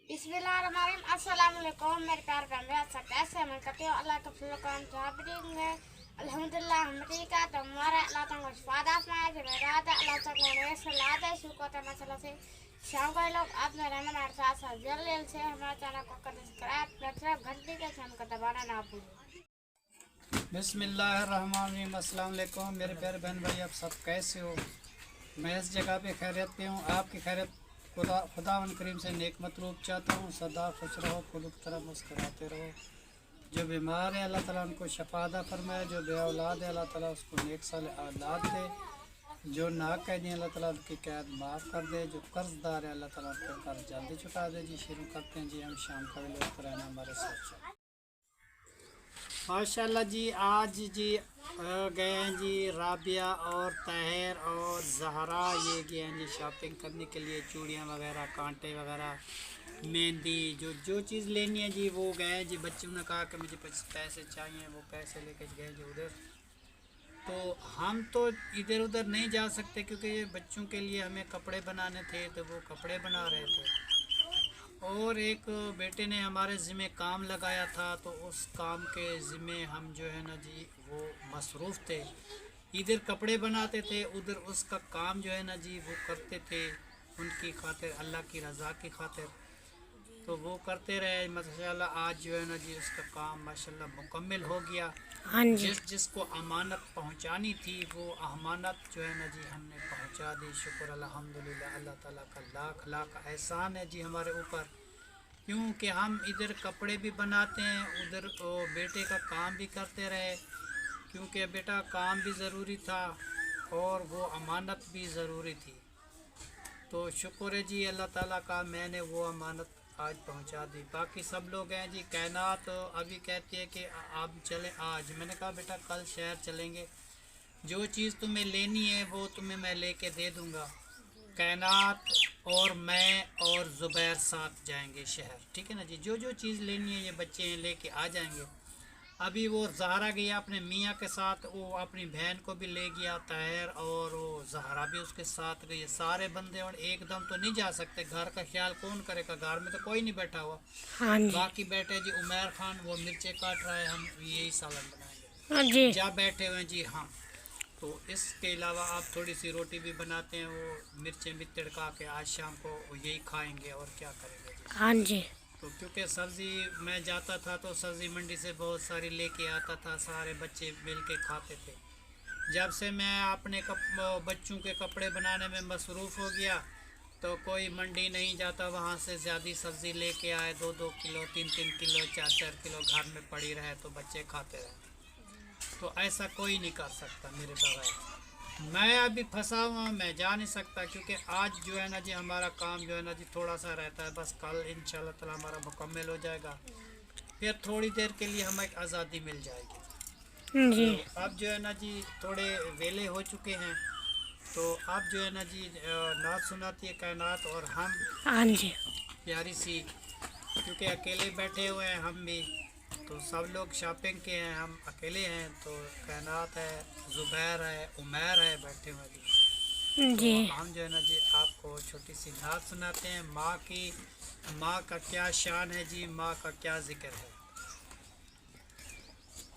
बिस्मिल्लाहिर्रहमानिर्रहीम। अस्सलाम वालेकुम मेरे प्यारे बहन भाई, कैसे मैं करती हूँ अल्लाह का फजल करम है। अल्हम्दुलिल्लाह हम ठीक है। तो हमारे अल्लाह तआला फादा फरमाया जो रात है अल्लाह तआला ने सलात है शुक्र है मसला से शाम को लोग आप में रहना हमारे साथ साथ जल्द से हमारे चैनल को कर सब्सक्राइब मतलब घंटी के साइन को दबाना ना भूलिए। बिस्मिल्लाहिर्रहमानिर्रहीम। अस्सलाम वालेकुम मेरे प्यारे बहन भाई, आप सब कैसे हो? मैं इस जगह पे खैरियत पे हूँ। आपकी खैरियत खुदावंद करीम से नेक मतलूब चाहता हूँ। सदा खुश रहो, खुद की तरह मुस्कुराते रहो। जो बीमार है अल्लाह ताला उनको शफादा फरमाए, जो बे औलाद है अल्लाह ताला उसको नेक साल औलाद दे, जो नाकैदी है अल्लाह ताला उनकी कैद माफ़ कर दे, जो कर्जदार है अल्लाह ताला उनके कर्ज जल्दी चुका दे। जी शुरू करते हैं जी हम शाम का लोग रहना हमारे साथ। माशाल्लाह जी आज जी गए हैं जी राबिया और ताहिर और जहरा, ये गए हैं जी शॉपिंग करने के लिए। चूड़ियाँ वगैरह, कांटे वगैरह, मेहंदी, जो चीज़ लेनी है जी वो गए हैं जी। बच्चों ने कहा कि मुझे पैसे चाहिए, वो पैसे लेके गए जी उधर। तो हम तो इधर उधर नहीं जा सकते क्योंकि ये बच्चों के लिए हमें कपड़े बनाने थे, तो वो कपड़े बना रहे थे। और एक बेटे ने हमारे ज़िम्मे काम लगाया था, तो उस काम के ज़िम्मे हम जो है ना जी वो मसरूफ़ थे। इधर कपड़े बनाते थे, उधर उसका काम जो है ना जी वो करते थे उनकी खातिर, अल्लाह की रज़ा की खातिर। तो वो करते रहे माशाल्लाह। आज जो है ना जी उसका काम माशाल्लाह मुकम्मल हो गया। हाँ जी। जिसको अमानत पहुंचानी थी वो अमानत जो है ना जी हमने पहुंचा दी। शुक्र अल्हम्दुलिल्लाह, अल्लाह ताला का लाख लाख एहसान है जी हमारे ऊपर। क्योंकि हम इधर कपड़े भी बनाते हैं, उधर बेटे का काम भी करते रहे, क्योंकि बेटा काम भी ज़रूरी था और वो अमानत भी ज़रूरी थी। तो शुक्र है जी अल्लाह ताला का, मैंने वो अमानत आज पहुंचा दी। बाकी सब लोग हैं जी। कायनात अभी कहती है कि आप चले आज। मैंने कहा बेटा कल शहर चलेंगे, जो चीज़ तुम्हें लेनी है वो तुम्हें मैं लेके दे दूंगा। कायनात और मैं और ज़ुबैर साथ जाएंगे शहर, ठीक है ना जी। जो चीज़ लेनी है ये बच्चे हैं लेके आ जाएंगे। अभी वो ज़हरा गया अपने मियाँ के साथ, वो अपनी बहन को भी ले गया ताहिर, और वो ज़हरा भी उसके साथ गई। सारे बंदे और एकदम तो नहीं जा सकते, घर का ख्याल कौन करेगा? घर में तो कोई नहीं बैठा हुआ। हाँ जी। बाकी बैठे जी उमर खान, वो मिर्चें काट रहा है, हम यही सालन बनाएंगे। हाँ जी। जा बैठे हुए हैं जी। हाँ, तो इसके अलावा आप थोड़ी सी रोटी भी बनाते हैं, वो मिर्चें भी तड़का के आज शाम को यही खाएंगे और क्या करेंगे जी। हाँ जी। तो क्योंकि सब्ज़ी मैं जाता था तो सब्ज़ी मंडी से बहुत सारी लेके आता था, सारे बच्चे मिल के खाते थे। जब से मैं अपने बच्चों के कपड़े बनाने में मसरूफ़ हो गया तो कोई मंडी नहीं जाता, वहाँ से ज़्यादा सब्ज़ी लेके आए, 2-2 किलो, 3-3 किलो, 4-4 किलो घर में पड़ी रहे तो बच्चे खाते रहे। तो ऐसा कोई नहीं कर सकता मेरे बगैर। मैं अभी फंसा हुआ, मैं जा नहीं सकता क्योंकि आज जो है ना जी हमारा काम जो है ना जी थोड़ा सा रहता है, बस कल इंशाल्लाह ताला हमारा मुकम्मल हो जाएगा। फिर थोड़ी देर के लिए हमें आज़ादी मिल जाएगी जी। तो अब जो है ना जी थोड़े वेले हो चुके हैं, तो अब जो है ना जी नात सुनाती है कायनात और हम हाँ जी। प्यारी सी, क्योंकि अकेले बैठे हुए हैं हम भी, तो सब लोग शॉपिंग के हैं, हम अकेले हैं। तो कायनात है, ज़ुबैर है, उमैर है बैठे हुए जी। जी। तो हम जो है ना जी आपको छोटी सी नात सुनाते हैं। माँ का क्या शान है जी, माँ का क्या ज़िक्र है।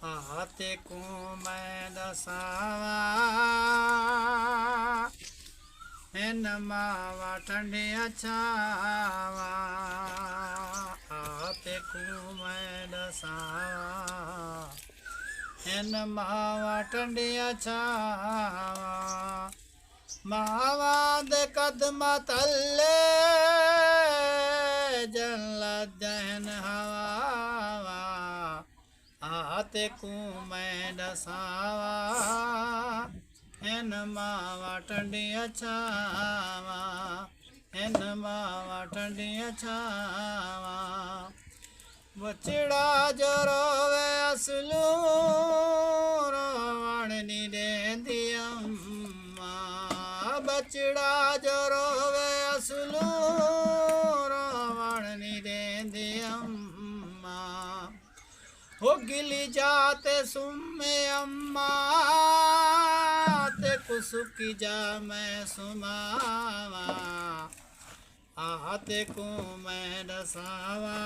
आते को मैं दसावा इन मावा ठंडिया छावा, आते को मैं दसावा इन मावा ठंडिया छावा, मावा दे कदमा तले जल दहन हवा, आते को मैं दसावा इन मावा ठंडिया छावा, इन मावा ठंडिया छावा, बचड़ा जो रोवे असलू रोवण नी देंदी अम्मा, बचड़ा जो रोवे असलू रोवण नी देंदी अम्मा, हो गिली जाते सुमे अम्मा ते कुसुकी जा मैं सुमावा, आहते को मैं दसावा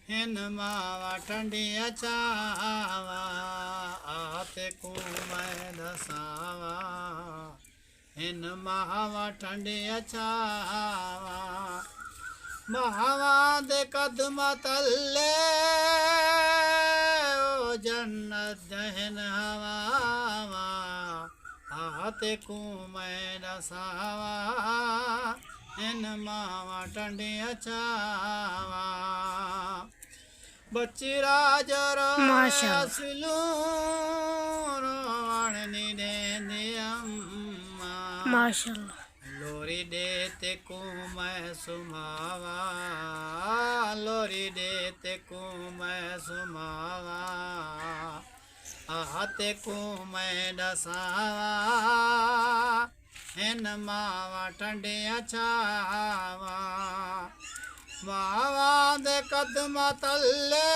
हिन मावा ठंडी अचावा आहते को मैं दसावा हिन मावा ठंडी अचावा महावा दे कदम तल्ले ओ जन्नत जहन हवा आहते को मैं दसावा इन मावा ठंडी अचावा बच्चिरा जरो सुलू रोवणी दे माशाल्लाह लोरी देते को मैं सुमावा लोरी देते को मैं सुमावा आहते को मैं दसावा हिन मावा ठंडे अचावा मावा दे कदम तल्ले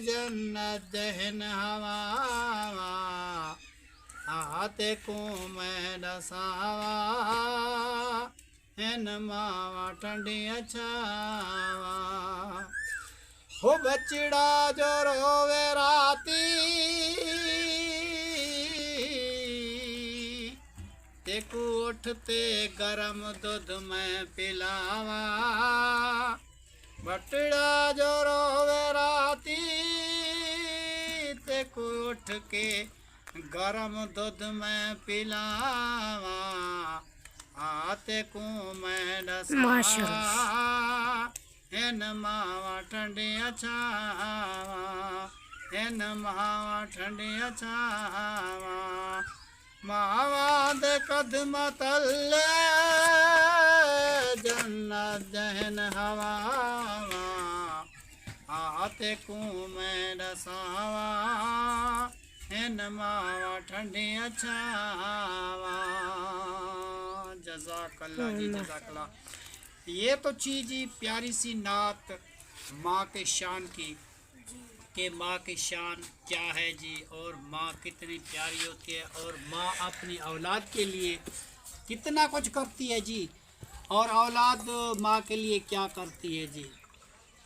जन्नत जहन हवा आहते को मैं दसावा हिन मावा ठंडी अचावा हो बचड़ा जो रोवे राती तेको उठते गरम दूध मैं पिलावा बटड़ा जो रोवे राती तेको उठ के गरम दूध में पिलावा आते को मैं दसावा हिन मावा ठंडी अचावा हिन मावा ठंडी अचावा मावा दे कदम तल्ले जन्नत जहन हवा आते को मैं दसावा हिन मावा ठंडी अचावा जज़ाकल्लाह जी जज़ाकल्लाह। ये तो चीज़ ही प्यारी सी नात माँ के शान की कि माँ की शान क्या है जी और माँ कितनी प्यारी होती है और माँ अपनी औलाद के लिए कितना कुछ करती है जी और औलाद माँ के लिए क्या करती है जी।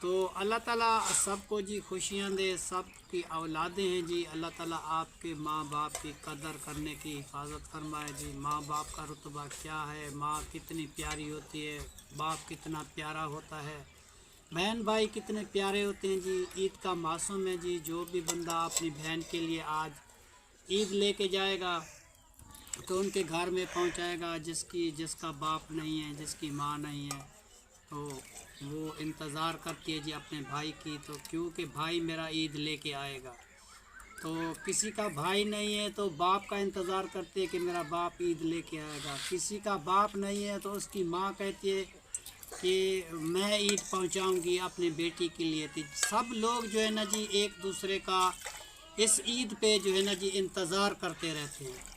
तो अल्लाह ताला सबको जी खुशियाँ दे, सब की औलादें हैं जी। अल्लाह ताला आपके माँ बाप की कदर करने की हिफाजत फरमाए जी। माँ बाप का रुतबा क्या है, माँ कितनी प्यारी होती है, बाप कितना प्यारा होता है, बहन भाई कितने प्यारे होते हैं जी। ईद का मौसम है जी, जो भी बंदा अपनी बहन के लिए आज ईद लेके जाएगा तो उनके घर में पहुंचाएगा जिसका बाप नहीं है, जिसकी माँ नहीं है, तो वो इंतज़ार करती है जी अपने भाई की। तो क्योंकि भाई मेरा ईद लेके आएगा, तो किसी का भाई नहीं है तो बाप का इंतज़ार करते है कि मेरा बाप ईद लेके आएगा। किसी का बाप नहीं है तो उसकी माँ कहती है कि मैं ईद पहुंचाऊंगी अपनी बेटी के लिए। तो सब लोग जो है ना जी एक दूसरे का इस ईद पे जो है ना जी इंतज़ार करते रहते हैं।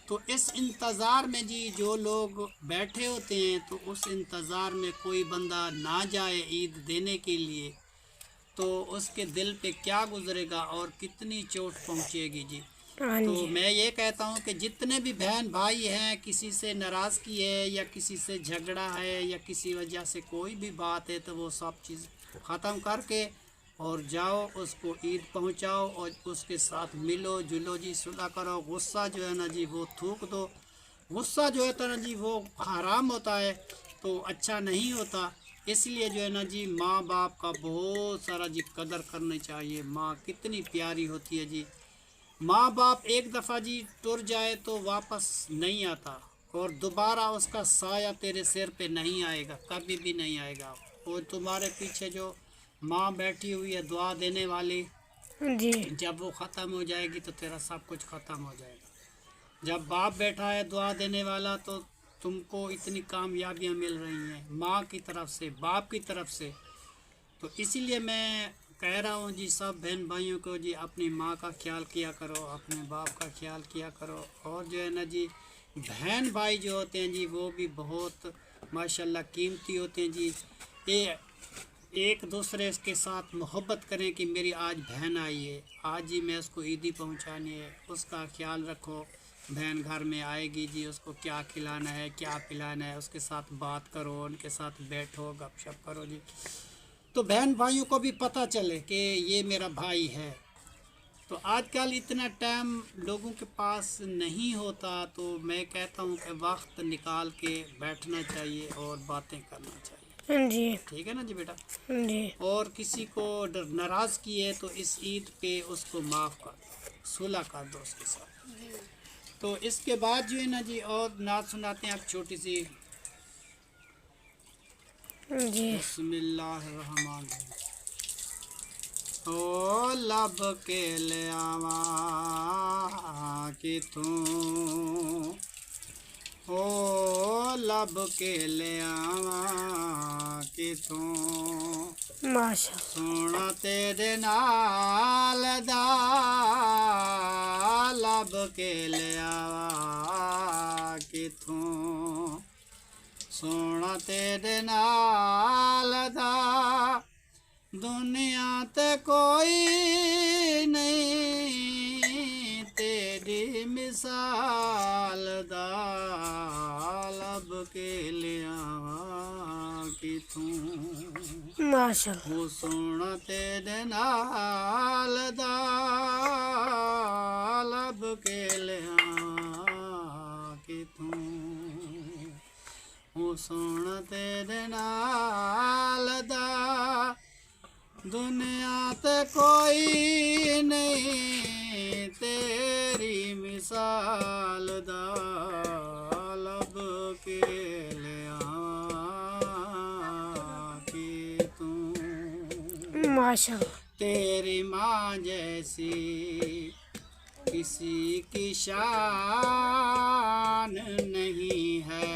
तो इस इंतज़ार में जी जो लोग बैठे होते हैं तो उस इंतज़ार में कोई बंदा ना जाए ईद देने के लिए तो उसके दिल पे क्या गुजरेगा और कितनी चोट पहुंचेगी जी। तो मैं ये कहता हूँ कि जितने भी बहन भाई हैं, किसी से नाराज़गी है या किसी से झगड़ा है या किसी वजह से कोई भी बात है तो वो सब चीज़ ख़त्म करके और जाओ उसको ईद पहुंचाओ और उसके साथ मिलो जुलो जी, सुलह करो। गुस्सा जो है ना जी वो थूक दो। गुस्सा जो है ना जी वो हराम होता है, तो अच्छा नहीं होता। इसलिए जो है ना जी माँ बाप का बहुत सारा जी कदर करनी चाहिए। माँ कितनी प्यारी होती है जी। माँ बाप एक दफ़ा जी टुर जाए तो वापस नहीं आता और दोबारा उसका साया तेरे सिर पे नहीं आएगा, कभी भी नहीं आएगा। और तुम्हारे पीछे जो माँ बैठी हुई है दुआ देने वाली जी, जब वो ख़त्म हो जाएगी तो तेरा सब कुछ ख़त्म हो जाएगा। जब बाप बैठा है दुआ देने वाला तो तुमको इतनी कामयाबियाँ मिल रही हैं माँ की तरफ से, बाप की तरफ से। तो इसीलिए मैं कह रहा हूँ जी सब बहन भाइयों को जी अपनी माँ का ख्याल किया करो, अपने बाप का ख्याल किया करो। और जो है ना जी बहन भाई जो होते हैं जी वो भी बहुत माशाल्लाह कीमती होते हैं जी। ये एक दूसरे के साथ मोहब्बत करें कि मेरी आज बहन आई है, आज ही मैं उसको ईदी पहुंचानी है, उसका ख्याल रखो। بہن گھر میں آئے گی جی، اس کو کیا کھلانا ہے کیا پلانا ہے، اس کے ساتھ بات کرو، ان کے ساتھ بیٹھو، گپ شپ کرو جی، تو بہن بھائیوں کو بھی پتہ چلے کہ یہ میرا بھائی ہے۔ تو آج کل اتنا ٹائم لوگوں کے پاس نہیں ہوتا، تو میں کہتا ہوں کہ وقت نکال کے بیٹھنا چاہیے اور باتیں کرنا چاہیے، جی ٹھیک ہے نا جی بیٹا؟ جی اور کسی کو ناراض کیے تو اس عید پہ اس کو معاف کر دو، صلح کر دو اس کے ساتھ۔ تو اس کے بعد جو ہے نا جی اور نعت سناتے ہیں آپ چھوٹی سی۔ جی بسم اللہ الرحمن الرحیم۔ او لب کے لے آواں کتوں، او لب کے لے آواں کتوں، ماشاء سونا تیرے نال دا لب کے لے آواں کتوں، سونا تیرے نال دا دنیا تے کوئی نہیں تیری مثال دا لب کے لے آواں کتوں، ماشاء اللہ وہ سونا تیرے نال دا لب کے لے آواں کتوں، وہ سونا تیرے نال دا دنیا تے کوئی نہیں تیری مثال دا لب کے لے آواں کتوں، ماشاء اللہ تیری ماں جیسی کسی کی شان نہیں ہے،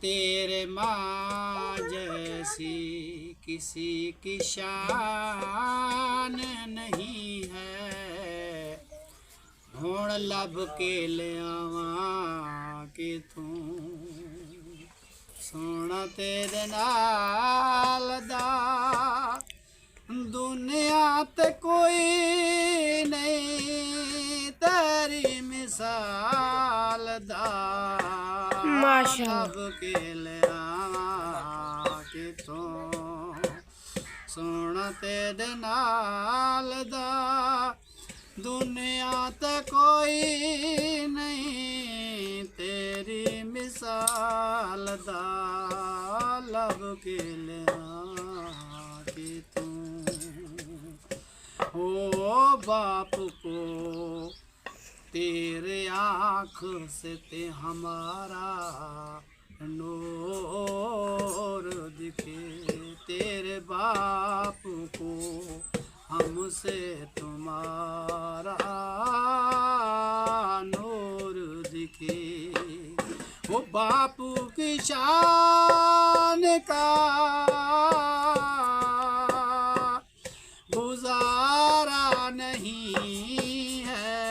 تیرے ماں جیسی کسی کی شان نہیں ہے، ہن لب کے لے آواں کتوں، سونا تیرے نال دا دنیا تے کوئی نہیں تیری مثال دا ماشاء اللہ لب کے لے آواں کتوں، سونا تیرے نال دا دنیا تے کوئی نہیں تیری مثال دا لب کے لے آواں کتوں، او باپ کو تیرے آنکھ سے تے ہمارا نور دکھے، تیرے باپ کو ہم سے تمہارا نور دکھے، وہ باپ کی شان کا گزارا نہیں ہے،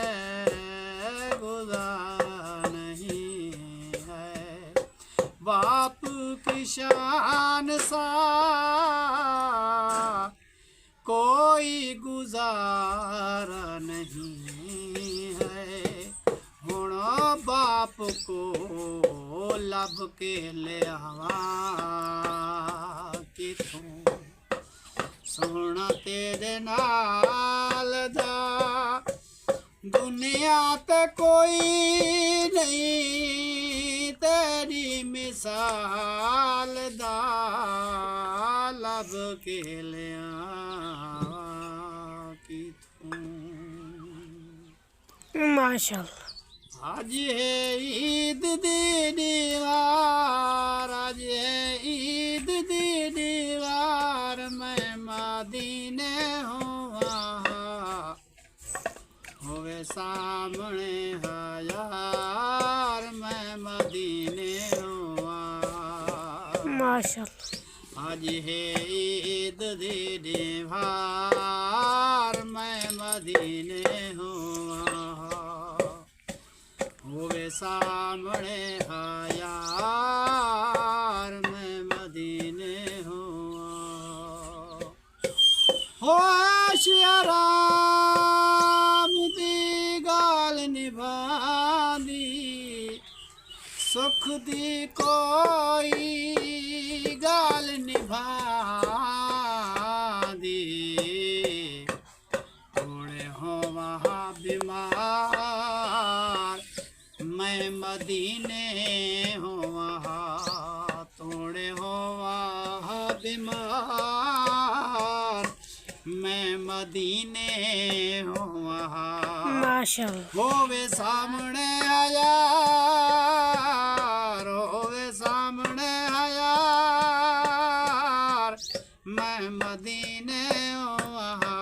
گزارا نہیں ہے، باپ کی شان سا کوئی گزارا نہیں ہے، ہن باپ کو لب کے لے آواں کتوں، سونا تیرے نال دا دنیا تے کوئی نہیں تیری مثال دا لب کے لے آواں کتوں، ماشاء اللہ آج ہے عید دی دیوار، آج ہے عید دی دیوار، میں مدینے ہوا ہوئے سامنے ہے یار، میں مدینے ہوا، ماشاء اللہ آج ہے عید دی دیوار، میں مدینے ہوا ہوئے سامنے ہے یار، میں مدینے ہوا، ہو شیرام دی گال दुख दी कोई गाल निभा दी थोड़े हो वहाँ बीमार मैं मदीने हो वहाँ थोड़े हो वहाँ बीमार मैं मदीने हो वहाँ माशाल्लाह होवे सामने हयार होवे सामने हयार मैं मदीने वहाँ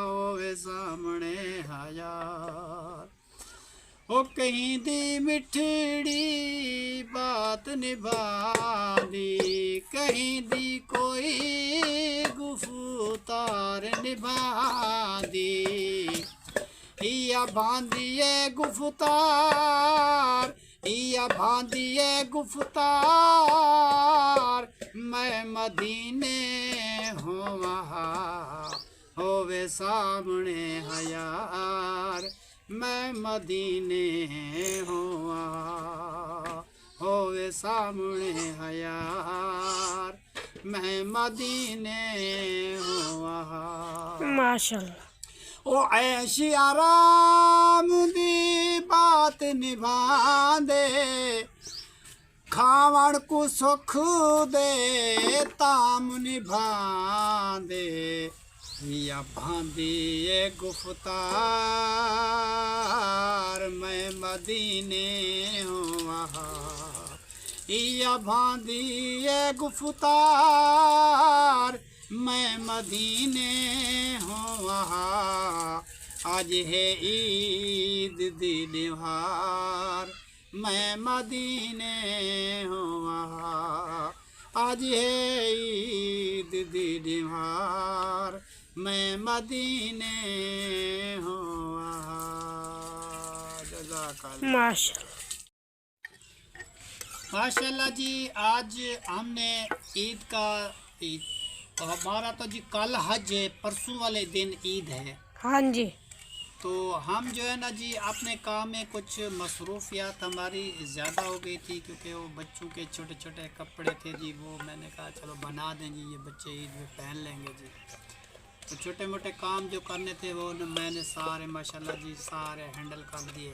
होवे सामने हयार ओ कहीं दी मिठड़ी बात निभा दी कहीं दी कोई गुफ्तार निभा दी या बांधिए गुफ्तार या बांधिए गुफ्तार मैं मदीने हूँ वहाँ होवे सामने हयार मैं मदीने हूँ वहाँ होवे सामने हयार मैं मदीने हूँ वहाँ माशाल्लाह ओ ऐशी आराम दी बात निभा दे खावण को सुख दे ताम निभा दे या बांधिए गुफ्तार मैं मदीने हूँ वहाँ या बांधिए गुफ्तार मैं मदीने हूँ वहाँ आज है ईद दी निहार मैं मदीने हूँ वहाँ आज है ईद दी निहार मैं मदीने हूँ वहाँ जज़ाकल्लाह माशाल्लाह जी। आज हमने ईद का हमारा तो जी कल हज है परसों वाले दिन ईद है हाँ जी तो हम जो है ना जी अपने काम में कुछ मसरूफियात हमारी ज़्यादा हो गई थी क्योंकि वो बच्चों के छोटे छोटे कपड़े थे जी वो मैंने कहा चलो बना दें जी ये बच्चे ईद में पहन लेंगे जी। तो छोटे मोटे काम जो करने थे वो मैंने सारे माशाल्लाह जी सारे हैंडल कर दिए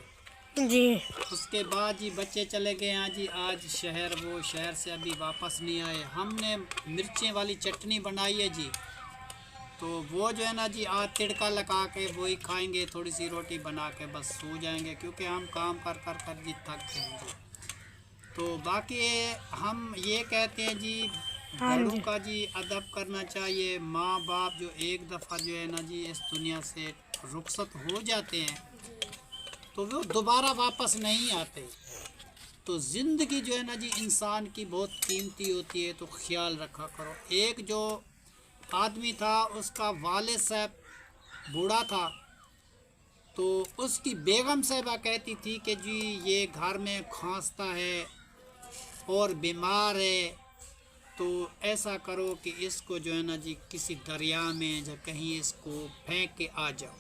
जी। उसके बाद जी बच्चे चले गए हैं जी आज शहर वो शहर से अभी वापस नहीं आए। हमने मिर्चें वाली चटनी बनाई है जी तो वो जो है ना जी आज तिड़का लगा के वही खाएंगे थोड़ी सी रोटी बना के बस सो जाएंगे क्योंकि हम काम कर कर कर जी थक गए हैं। तो बाकी हम ये कहते हैं जी बड़ों का जी अदब करना चाहिए। माँ बाप जो एक दफ़ा जो है ना जी इस दुनिया से रुखसत हो जाते हैं तो वो दोबारा वापस नहीं आते। तो ज़िंदगी जो है ना जी इंसान की बहुत कीमती होती है तो ख्याल रखा करो। एक जो आदमी था उसका वालिद साहब बूढ़ा था तो उसकी बेगम साहिबा कहती थी कि जी ये घर में खांसता है और बीमार है तो ऐसा करो कि इसको जो है ना जी किसी दरिया में या कहीं इसको फेंक के आ जाओ।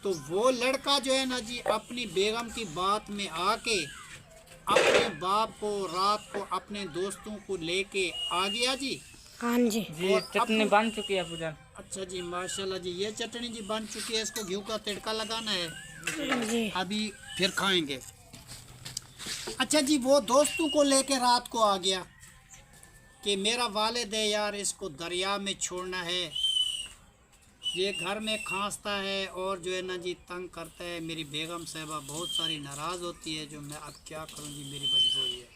तो वो लड़का जो है ना जी अपनी बेगम की बात में आके अपने बाप को रात को अपने दोस्तों को लेके आ गया जी। हाँ जी जी चटनी बन चुकी है पूजा। अच्छा जी माशाल्लाह जी ये चटनी जी बन चुकी है इसको घी का तड़का लगाना है जी अभी फिर खाएंगे। अच्छा जी वो दोस्तों को लेके रात को आ गया कि मेरा वालिद है यार इसको दरिया में छोड़ना है ये घर में खांसता है और जो है ना जी तंग करता है। मेरी बेगम साहिबा बहुत सारी नाराज़ होती है जो मैं अब क्या करूं जी मेरी मजबूरी है।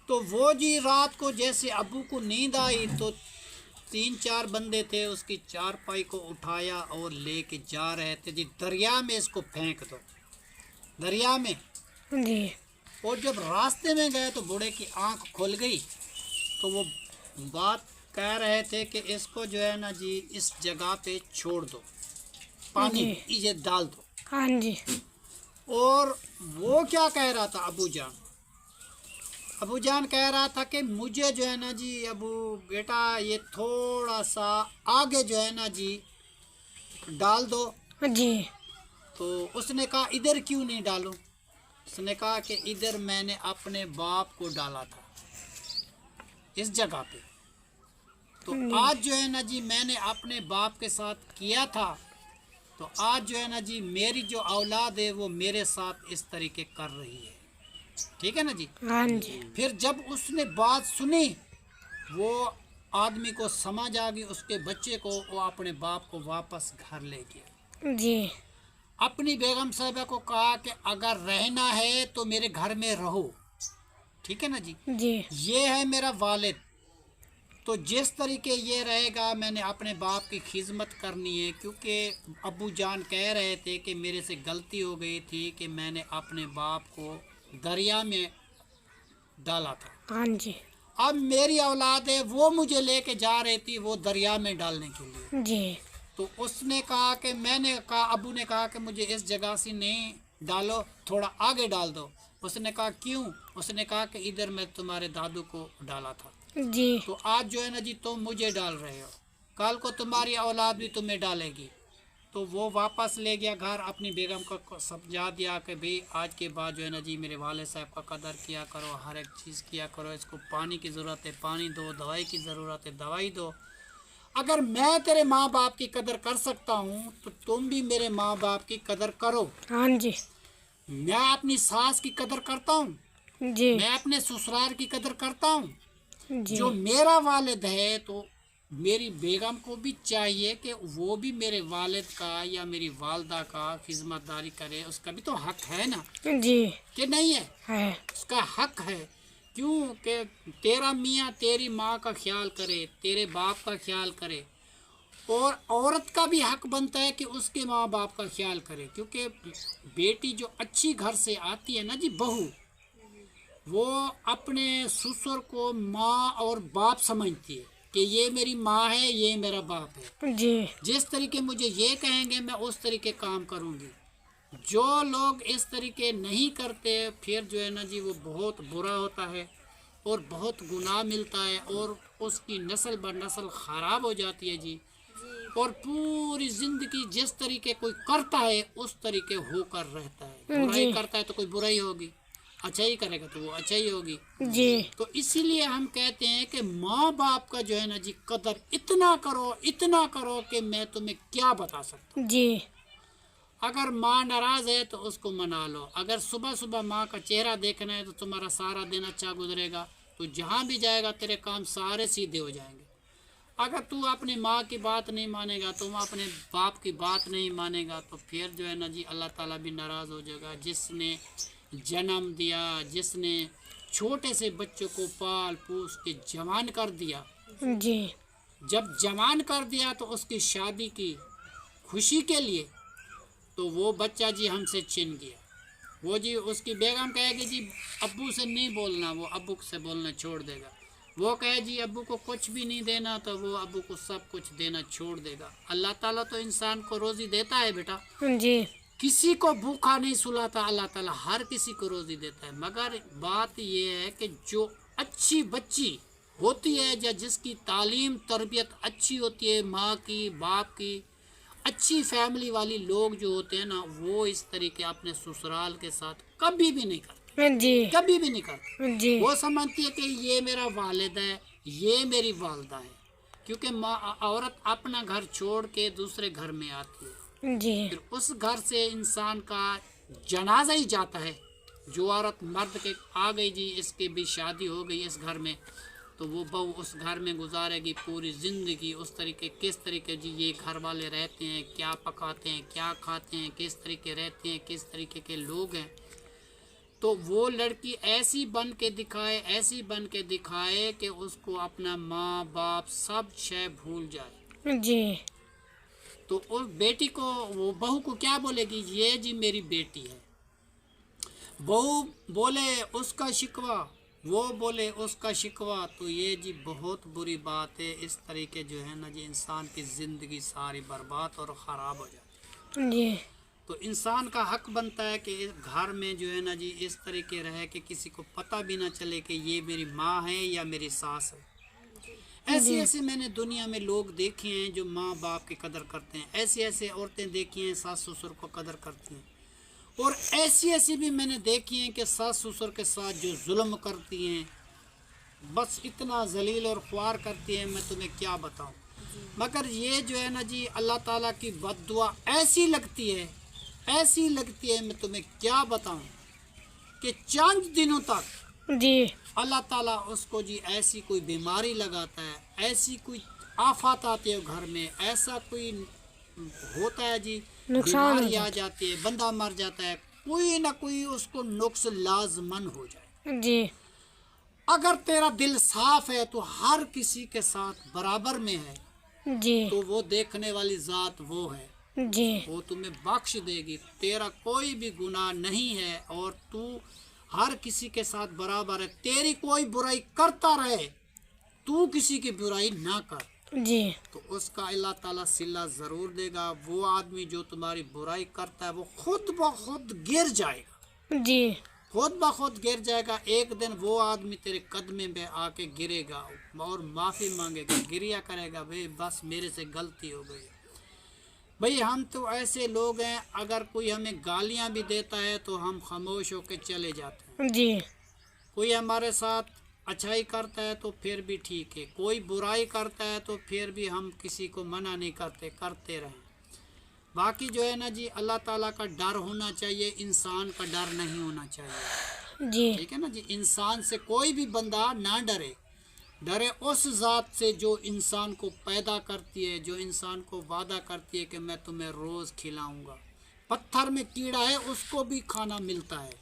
तो वो जी रात को जैसे अबू को नींद आई तो 3-4 बंदे थे उसकी चारपाई को उठाया और लेके जा रहे थे जी दरिया में इसको फेंक दो दरिया में जी। और जब रास्ते में गए तो बूढ़े की आंख खुल गई तो वो बात कह रहे थे कि इसको जो है ना जी इस जगह पे छोड़ दो पानी ये डाल दो। हाँ जी और वो क्या कह रहा था अबू जान कह रहा था कि मुझे जो है ना जी अबू बेटा ये थोड़ा सा आगे जो है ना जी डाल दो। जी तो उसने कहा इधर क्यों नहीं डालूं उसने कहा कि इधर मैंने अपने बाप को डाला था इस जगह पे, तो आज जो है ना जी मैंने अपने बाप के साथ किया था, तो आज जो है ना जी मेरी जो औलाद है वो मेरे साथ इस तरीके कर रही है। ठीक है ना जी। हाँ जी। फिर जब उसने बात सुनी, वो आदमी को समझ आ गई, उसके बच्चे को वो अपने बाप को वापस घर ले गया। जी। अपनी बेगम साहिबा को कहा कि अगर रहना है तो मेरे घर में रहो। ठीक है ना जी। जी। ये है मेरा वालिद, तो जिस तरीके ये रहेगा मैंने अपने बाप की खिदमत करनी है, क्योंकि अब्बू जान कह रहे थे कि मेरे से गलती हो गई थी कि मैंने अपने बाप को दरिया में डाला था। हाँ जी। अब मेरी औलाद है, वो मुझे लेके जा रही थी वो दरिया में डालने के लिए। जी। तो उसने कहा कि मैंने कहा, अब्बू ने कहा कि मुझे इस जगह से नहीं डालो, थोड़ा आगे डाल दो। उसने कहा क्यों? उसने कहा कि इधर मैं तुम्हारे दादू को डाला था, जी। तो आज जो है ना जी तुम मुझे डाल रहे हो, कल को तुम्हारी औलाद भी तुम्हें डालेगी। तो वो वापस ले गया घर, अपनी बेगम को समझा दिया कि भाई आज के बाद जो है ना जी मेरे वाले साहब का कदर किया करो, हर एक चीज़ किया करो, इसको पानी की ज़रूरत है पानी दो, दवाई की ज़रूरत है दवाई दो। अगर मैं तेरे माँ बाप की कदर कर सकता हूँ तो तुम भी मेरे माँ बाप की कदर करो। हाँ जी। मैं अपनी सास की कदर करता हूँ, जी। मैं अपने ससुराल की कदर करता हूँ। जी। जो मेरा वालिद है तो मेरी बेगम को भी चाहिए कि वो भी मेरे वालिद का या मेरी वालदा का खिदमतदारी करे, उसका भी तो हक है ना, जी। कि नहीं है? है। उसका हक है। क्यों कि तेरा मियाँ तेरी माँ का ख्याल करे, तेरे बाप का ख्याल करे, और औरत का भी हक बनता है कि उसके माँ बाप का ख्याल करे। क्योंकि बेटी जो अच्छी घर से आती है ना जी, बहू, वो अपने ससुर को माँ और बाप समझती है कि ये मेरी माँ है, ये मेरा बाप है। जी। जिस तरीके मुझे ये कहेंगे मैं उस तरीके काम करूँगी। जो लोग इस तरीके नहीं करते फिर जो है ना जी वो बहुत बुरा होता है और बहुत गुनाह मिलता है, और उसकी नस्ल ब नस्ल ख़राब हो जाती है जी। और पूरी ज़िंदगी जिस तरीके कोई करता है उस तरीके होकर रहता है। बुराई करता है तो कोई बुराई होगी, अच्छा ही करेगा तो वो अच्छा ही होगी जी। तो इसीलिए हम कहते हैं कि माँ बाप का जो है ना जी कदर इतना करो कि मैं तुम्हें क्या बता सकता। जी। अगर माँ नाराज़ है तो उसको मना लो। अगर सुबह सुबह माँ का चेहरा देखना है तो तुम्हारा सारा दिन अच्छा गुजरेगा, तो जहाँ भी जाएगा तेरे काम सारे सीधे हो जाएंगे। अगर तू अपनी माँ की बात नहीं मानेगा, तुम अपने बाप की बात नहीं मानेगा, तो फिर जो है ना जी अल्लाह ताला भी नाराज़ हो जाएगा। जिसने जन्म दिया, जिसने छोटे से बच्चों को पाल पोस के जवान कर दिया, जी। जब जवान कर दिया तो उसकी शादी की खुशी के लिए तो वो बच्चा जी हमसे छिन गया। वो जी उसकी बेगम कहेगी जी अब्बू से नहीं बोलना, वो अब्बू से बोलना छोड़ देगा। वो कहे जी अब्बू को कुछ भी नहीं देना, तो वो अब्बू को सब कुछ देना छोड़ देगा। अल्लाह ताला तो इंसान को रोज़ी देता है बेटा, जी। किसी को भूखा नहीं सुलाता। अल्लाह ताला हर किसी को रोज़ी देता है। मगर बात ये है कि जो अच्छी बच्ची होती है या जिसकी तालीम तरबियत अच्छी होती है, माँ की बाप की, अच्छी फैमिली वाली लोग जो होते हैं ना, वो इस तरीके अपने ससुराल के साथ कभी भी नहीं करते, जी। कभी भी नहीं करते। जी। वो समझती है कि ये मेरा वालिद है, ये मेरी वालदा है। क्योंकि माँ औरत अपना घर छोड़ के दूसरे घर में आती है, जी। फिर उस घर से इंसान का जनाजा ही जाता है। जो औरत मर्द के आ गई जी इसकी भी शादी हो गई इस घर में, तो वो बहू उस घर में गुजारेगी पूरी ज़िंदगी। उस तरीके किस तरीके जी ये घर वाले रहते हैं, क्या पकाते हैं, क्या खाते हैं, किस तरीके रहते हैं, किस तरीके के लोग हैं, तो वो लड़की ऐसी बन के दिखाए, ऐसी बन के दिखाए कि उसको अपना माँ बाप सब शय भूल जाए। जी। तो उस बेटी को, वो बहू को क्या बोलेगी, ये जी मेरी बेटी है। बहू बोले उसका शिकवा, वो बोले उसका शिकवा, तो ये जी बहुत बुरी बात है। इस तरीके जो है ना जी इंसान की ज़िंदगी सारी बर्बाद और ख़राब हो जाती है। जी। तो इंसान का हक बनता है कि इस घर में जो है ना जी इस तरीके रहे कि किसी को पता भी ना चले कि ये मेरी माँ है या मेरी सास है। ऐसे ऐसे मैंने दुनिया में लोग देखे हैं जो माँ बाप की कदर करते हैं, ऐसे ऐसे औरतें देखी हैं सास ससुर को कदर करती हैं। اور ایسی ایسی بھی میں نے دیکھی ہیں کہ ساس سسر کے ساتھ جو ظلم کرتی ہیں، بس اتنا ذلیل اور خوار کرتی ہیں، میں تمہیں کیا بتاؤں۔ مگر یہ جو ہے نا جی اللہ تعالیٰ کی بد دعا ایسی لگتی ہے، میں تمہیں کیا بتاؤں کہ چند دنوں تک جی اللہ تعالیٰ اس کو جی ایسی کوئی بیماری لگاتا ہے، ایسی کوئی آفات آتی ہے گھر میں، ایسا کوئی ہوتا ہے جی، نقصان ہو بیماری آ جاتی ہے، بندہ مر جاتا ہے، کوئی نہ کوئی اس کو نقص لازمن ہو جائے۔ جی اگر تیرا دل صاف ہے تو ہر کسی کے ساتھ برابر میں ہے، جی تو وہ دیکھنے والی ذات وہ ہے، جی وہ تمہیں بخش دے گی۔ تیرا کوئی بھی گناہ نہیں ہے اور تو ہر کسی کے ساتھ برابر ہے۔ تیری کوئی برائی کرتا رہے، تو کسی کی برائی نہ کر، جی تو اس کا اللہ تعالیٰ صلہ ضرور دے گا۔ وہ آدمی جو تمہاری برائی کرتا ہے وہ خود بخود گر جائے گا، جی خود بخود گر جائے گا۔ ایک دن وہ آدمی تیرے قدمے میں آ کے گرے گا اور معافی مانگے گا، گریا کرے گا، بھئی بس میرے سے غلطی ہو گئی۔ بھئی ہم تو ایسے لوگ ہیں، اگر کوئی ہمیں گالیاں بھی دیتا ہے تو ہم خاموش ہو کے چلے جاتے ہیں۔ جی کوئی ہمارے ساتھ اچھائی کرتا ہے تو پھر بھی ٹھیک ہے، کوئی برائی کرتا ہے تو پھر بھی ہم کسی کو منع نہیں کرتے، کرتے رہیں۔ باقی جو ہے نا جی اللہ تعالیٰ کا ڈر ہونا چاہیے، انسان کا ڈر نہیں ہونا چاہیے، جی ٹھیک ہے نا جی۔ انسان سے کوئی بھی بندہ نہ ڈرے، ڈرے اس ذات سے جو انسان کو پیدا کرتی ہے، جو انسان کو وعدہ کرتی ہے کہ میں تمہیں روز کھلاؤں گا۔ پتھر میں کیڑا ہے اس کو بھی کھانا ملتا ہے،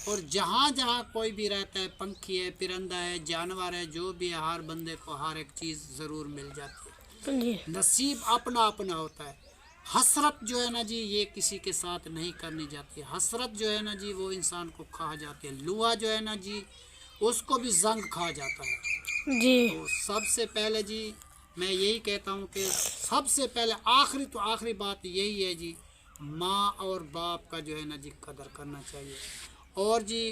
اور جہاں جہاں کوئی بھی رہتا ہے، پنکھی ہے، پرندہ ہے، جانور ہے، جو بھی ہے، ہر بندے کو ہر ایک چیز ضرور مل جاتی ہے۔ جی نصیب اپنا اپنا ہوتا ہے۔ حسرت جو ہے نا جی یہ کسی کے ساتھ نہیں کرنی جاتی، حسرت جو ہے نا جی وہ انسان کو کھا جاتی ہے۔ لوہا جو ہے نا جی اس کو بھی زنگ کھا جاتا ہے۔ جی تو سب سے پہلے جی میں یہی کہتا ہوں کہ سب سے پہلے آخری بات یہی ہے جی، ماں اور باپ کا جو ہے نا جی قدر کرنا چاہیے۔ اور جی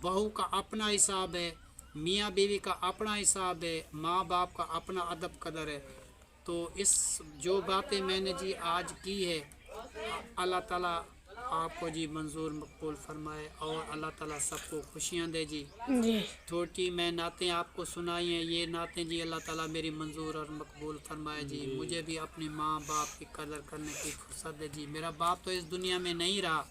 بہو کا اپنا حساب ہے، میاں بیوی کا اپنا حساب ہے، ماں باپ کا اپنا ادب قدر ہے۔ تو اس جو باتیں میں نے جی آج کی ہے، اللہ تعالیٰ آپ کو جی منظور مقبول فرمائے، اور اللہ تعالیٰ سب کو خوشیاں دے جی۔ جی تھوڑی میں نعتیں آپ کو سنائی ہیں، یہ نعتیں جی اللہ تعالیٰ میری منظور اور مقبول فرمائے جی۔ مجھے بھی اپنی ماں باپ کی قدر کرنے کی فرصت دے جی۔ میرا باپ تو اس دنیا میں نہیں رہا،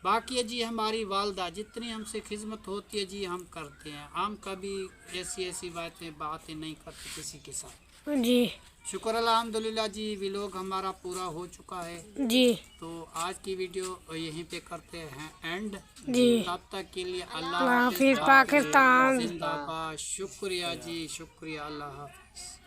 باقی ہے جی ہماری والدہ جتنی ہم سے خدمت ہوتی ہے جی ہم کرتے ہیں، ہم کبھی ایسی باتیں نہیں کرتے کسی کے ساتھ۔ جی شکر الحمدللہ جی، ویلوگ ہمارا پورا ہو چکا ہے، جی تو آج کی ویڈیو یہیں پہ کرتے ہیں اینڈ۔ جی تب تک کے لیے اللہ حافظ پاکستان۔ زندہ باد۔ شکریہ جی، شکریہ، اللہ حافظ۔